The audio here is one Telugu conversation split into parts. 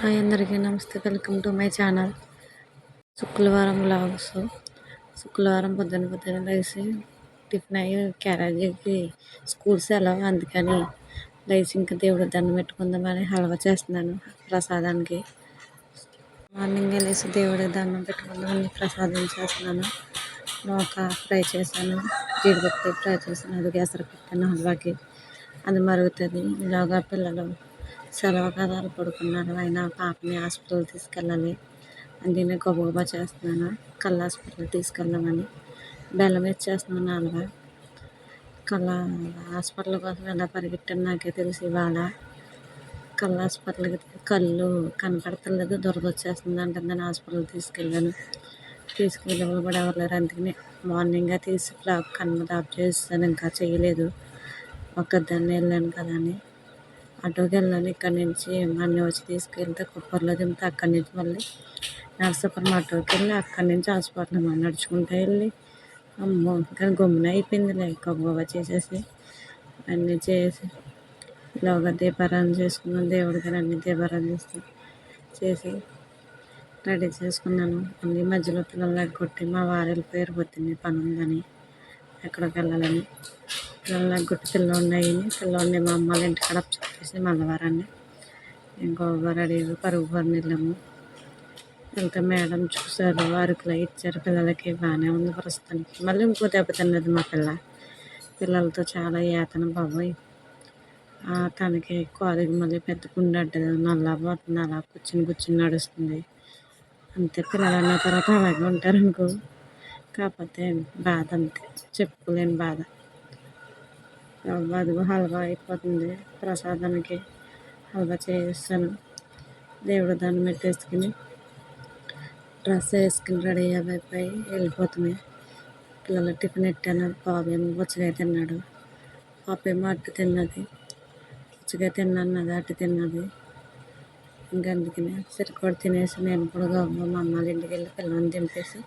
హాయ్ అందరికీ నమస్తే, వెల్కమ్ టు మై ఛానల్. శుక్రవారం వ్లాగ్స్. శుక్రవారం పొద్దున లేచి టిఫిన్ అయ్యి క్యారేజీకి స్కూల్ సెలవు, అందుకని లేచి ఇంకా దేవుడి దండం పెట్టుకుందామని హల్వా చేస్తున్నాను ప్రసాదానికి. మార్నింగ్ లేచి దేవుడి దండం పెట్టుకుందామని ప్రసాదం చేస్తున్నాను. నూక ఫ్రై చేశాను, జీడిపప్పు ఫ్రై చేశాను, అది కేసరి పెట్టాను హల్వాకి. అది మరుగుతుంది. ఇలాగా పిల్లలు సెలవు కదా పడుకున్నారు. అయినా పాపని హాస్పిటల్ తీసుకెళ్ళాలి, అందుకనే గబగబా చేస్తున్నాను. కళ్ళ హాస్పిటల్ తీసుకెళ్దామని బెల్లం ఇచ్చేస్తున్నాను హల్వా. కళ్ళ హాస్పిటల్ కోసం ఎలా పరిగెట్టాను నాకే తెలిసి. ఇవాళ కళ్ళ హాస్పిటల్కి కళ్ళు కనపడతలేదు, దురద వచ్చేస్తుంది అంటుందని హాస్పిటల్ తీసుకెళ్ళాను. తీసుకెళ్ళి కూడా ఎవరు లేరు, అందుకని మార్నింగ్గా తీసి ఫ్లాగ్ కన్ను ఆఫ్ చేస్తాను. ఇంకా చేయలేదు, ఒక్కదాన్ని వెళ్ళాను కదా అని. ఆటోకి వెళ్ళాను. ఇక్కడి నుంచి అన్నీ వచ్చి తీసుకెళ్తే కుప్పర్లో దింపితే అక్కడి నుంచి మళ్ళీ నర్సాపురం ఆటోకి వెళ్ళి అక్కడి నుంచి హాస్పిటల్ నడుచుకుంటూ వెళ్ళి అమ్మో ఇంకా గమ్మున అయిపోయిందిలే. గబగబా చేసేసి అన్నీ చేసి ఇలాగా దీపారాధన చేసుకున్నాను. దేవుడికి అన్ని దీపారాధన చేసి రెడీ చేసుకున్నాను. మళ్ళీ మధ్యలో పిల్లలు ఎగ్గొట్టి మా వారు వెళ్ళిపోయారు, పొద్దున్నే పని ఉందని ఎక్కడికి వెళ్ళాలని. పిల్లలు ఎగ్గొట్టి పిల్లల్ని మా అమ్మ వాళ్ళ ఇంటికాడ చెప్పేసి మంగళవారాన్ని ఇంకో రెడీ పరుగు పని వెళ్ళాము. వెళ్తే మేడం చూశారు, అరకులో ఇచ్చారు పిల్లలకి. బాగానే ఉంది ప్రస్తుతానికి. మళ్ళీ ఇంకో దెబ్బ తిన్నది మా పిల్లలతో చాలా యాతన బాబోయ్. తనకి కాలేజీ మళ్ళీ పెద్ద గుండె అడ్డది, నల్లబోతుంది. అలా కూర్చుని నడుస్తుంది. అంతే, పిల్లలు అన్న తర్వాత అలాగే ఉంటారు అనుకో. కాకపోతే బాధ అంతే, చెప్పుకోలేని బాధ. అదిగో హల్వా అయిపోతుంది. ప్రసాదానికి హల్వా చేస్తాను. దేవుడు దండం పెట్టేసుకుని డ్రెస్ వేసుకుని రెడీ అయిపోయి వెళ్ళిపోతున్నాయి. పిల్లలు టిఫిన్ పెట్టాను. బాబేమో పుచ్చకాయ తిన్నాడు, పాపేమో అట్టు తిన్నది. పుచ్చకాయ తిన్నది, అట్టు తిన్నది. ఇంకా అందుకని సిరికోడి తినేసి నేను కూడా మా అమ్మ వాళ్ళ ఇంటికి వెళ్ళి పిల్లల్ని దింపేసి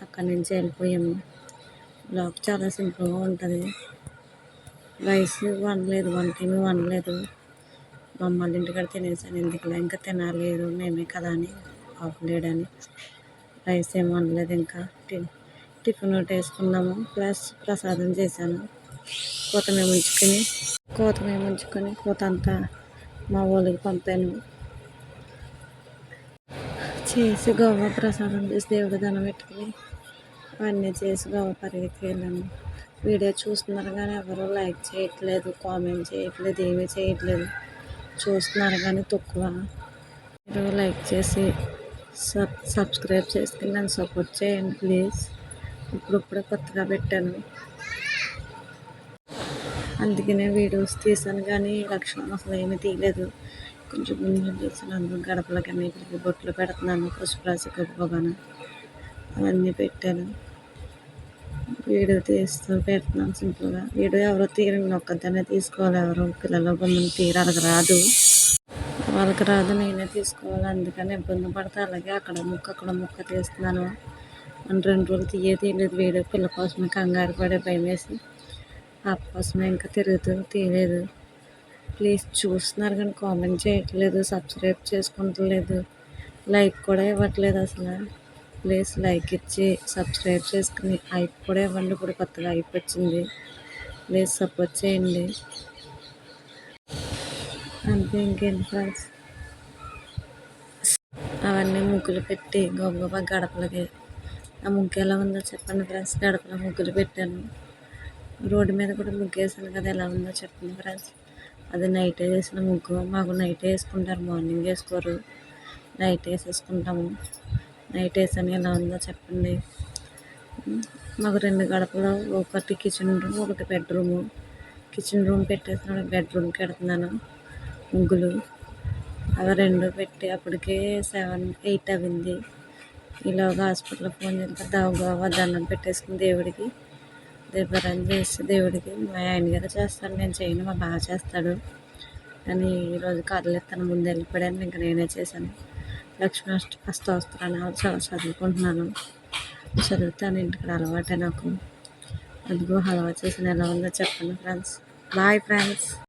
అక్కడి నుంచి వెళ్ళిపోయాము. బ్లాగ్ చాలా సింపుల్గా ఉంటుంది. రైస్ వండలేదు, వంటేమీ వండలేదు. మా అమ్మ వాళ్ళ ఇంటికాడ తినేసాను. ఎందుకులే ఇంకా తినలేదు, మేమే కదా అని, ఆపలేడని. రైస్ ఏమి వండలేదు. ఇంకా టిఫిన్ ఒకటి వేసుకున్నాము, ప్లస్ ప్రసాదం చేశాను. కొత్తిమీర ముంచుకొని కూత అంతా మా ఊళ్ళకి పంపాను. చేసి గోవా ప్రసాదం చేసి దేవుడి దండం పెట్టుకుని అవన్నీ చేసి గోవా పరిగెత్తి వెళ్ళాను. వీడియో చూస్తున్నారు కానీ ఎవరు లైక్ చేయట్లేదు, కామెంట్ చేయట్లేదు, ఏమీ చేయట్లేదు. చూస్తున్నారు కానీ తక్కువ. మీరు లైక్ చేసి సబ్స్క్రైబ్ చేసుకుని నన్ను సపోర్ట్ చేయండి ప్లీజ్. ఇప్పుడే కొత్తగా పెట్టాను, అందుకనే వీడియోస్ తీసాను కానీ లక్ష్యం అసలు ఏమీ తీయలేదు. కొంచెం ముందు తీసాను. అందరూ గడపలకి అన్నిటికి బొట్లు పెడుతున్నాను, పసుపు రాసి గొప్పగాను అవన్నీ పెట్టాను. వీడియో తీస్తూ పెడుతున్నాను సింపుల్గా. వీడియో ఎవరో తీరండి, ఒక్కదాన్నే తీసుకోవాలి. ఎవరో పిల్లలు గమ్మున తీరాలకు రాదు, వాళ్ళకి రాదు, నేనే తీసుకోవాలి. అందుకని ఇబ్బంది పడితే అలాగే అక్కడ ముక్క తీస్తున్నాను. 2 రోజులు తీయలేదు వీడియో. పిల్ల కోసమే కంగారు పడే భయం వేసి పాప కోసమే ఇంకా తీయలేదు. ప్లీజ్ చూస్తున్నారు కానీ కామెంట్ చేయట్లేదు, సబ్స్క్రైబ్ చేసుకుంటలేదు, లైక్ కూడా ఇవ్వట్లేదు అసలు. ప్లీజ్ లైక్ ఇచ్చి సబ్స్క్రైబ్ చేసుకుని ఐప్ కూడా ఇవ్వండి. ఇప్పుడు కొత్తగా ఐప్ వచ్చింది, ప్లీజ్ సపోర్ట్ చేయండి. అంతే, ఇంకేంటి ఫ్రెండ్స్. అవన్నీ ముగ్గులు పెట్టి గబగబా గడపలకి. ఆ ముగ్గు ఎలా ఉందో చెప్పండి ఫ్రెండ్స్. గడపలో ముగ్గులు పెట్టాను. రోడ్డు మీద కూడా ముగ్గు వేసాను కదా, ఎలా ఉందో చెప్పండి ఫ్రెండ్స్. అది నైట్ వేసిన ముగ్గు. మాకు నైట్ వేసుకుంటారు, మార్నింగ్ వేసుకోరు. నైట్ వేసేసుకుంటాము. నైట్ వేసాను, ఎలా ఉందో చెప్పండి. మాకు 2 గడపలు, ఒకటి కిచెన్ రూమ్, ఒకటి బెడ్రూము. కిచెన్ రూమ్ పెట్టేసిన బెడ్రూమ్కి పెడుతున్నాను ముగ్గులు. అవి 2 పెట్టి అప్పటికే 7, 8 అయింది. ఈలోగా హాస్పిటల్ ఫోన్ చేస్తే గోవా దండం పెట్టేసుకుని దేవుడికి దీపారాధన చేసి దేవుడికి మా ఆయన గారు చేస్తాడు, నేను చేయను, మా బాగా చేస్తాడు. కానీ ఈరోజు కర్రలేదు, తన ముందు వెళ్ళిపోయాను. ఇంకా నేనే చేశాను. లక్ష్మీ అష్టోత్తరాన్ని చదువుకుంటున్నాను. చదువుతాను, ఇంటికి అలవాటే నాకు. అదిగో హల్వా చేసిన ఎలా ఉందో చెప్పండి ఫ్రెండ్స్. Bye friends.